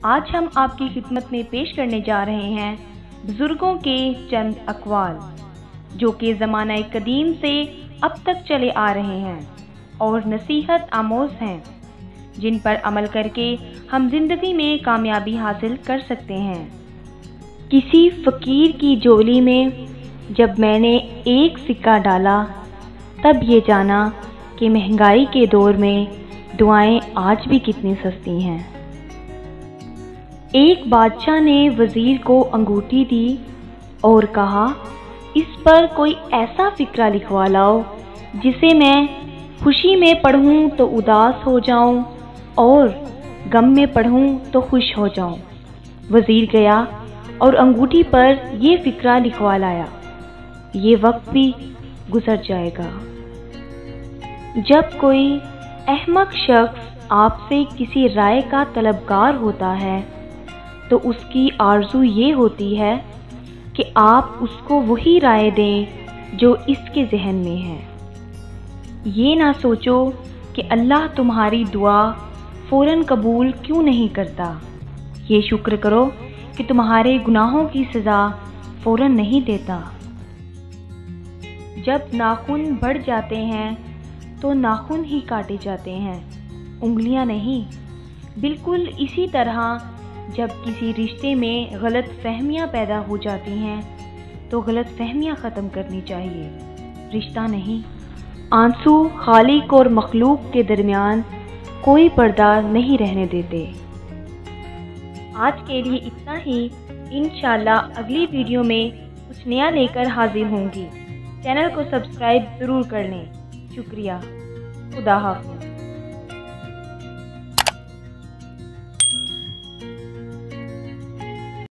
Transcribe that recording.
आज हम आपकी खिदमत में पेश करने जा रहे हैं बुजुर्गों के चंद अक़वाल जो कि ज़माना कदीम से अब तक चले आ रहे हैं और नसीहत आमोज़ हैं, जिन पर अमल करके हम जिंदगी में कामयाबी हासिल कर सकते हैं। किसी फ़कीर की झोली में जब मैंने एक सिक्का डाला, तब ये जाना कि महंगाई के दौर में दुआएं आज भी कितनी सस्ती हैं। एक बादशाह ने वज़ीर को अंगूठी दी और कहा, इस पर कोई ऐसा फ़िक्रा लिखवा लाओ जिसे मैं खुशी में पढ़ूं तो उदास हो जाऊं और गम में पढ़ूं तो खुश हो जाऊं। वज़ीर गया और अंगूठी पर यह फ़िक्रा लिखवा लाया, ये वक्त भी गुजर जाएगा। जब कोई अहमक शख्स आपसे किसी राय का तलबगार होता है तो उसकी आरज़ू ये होती है कि आप उसको वही राय दें जो इसके जहन में है। ये ना सोचो कि अल्लाह तुम्हारी दुआ फ़ौरन कबूल क्यों नहीं करता। ये शुक्र करो कि तुम्हारे गुनाहों की सज़ा फ़ौरन नहीं देता। जब नाखून बढ़ जाते हैं तो नाखून ही काटे जाते हैं, उंगलियां नहीं। बिल्कुल इसी तरह जब किसी रिश्ते में गलत फहमियाँ पैदा हो जाती हैं तो गलत फहमियाँ ख़त्म करनी चाहिए, रिश्ता नहीं। आंसू खालिक और मखलूक के दरमियान कोई पर्दा नहीं रहने देते। आज के लिए इतना ही। इंशाल्लाह अगली वीडियो में कुछ नया लेकर हाजिर होंगी। चैनल को सब्सक्राइब ज़रूर कर लें। शुक्रिया। खुदा हाफ़िज़।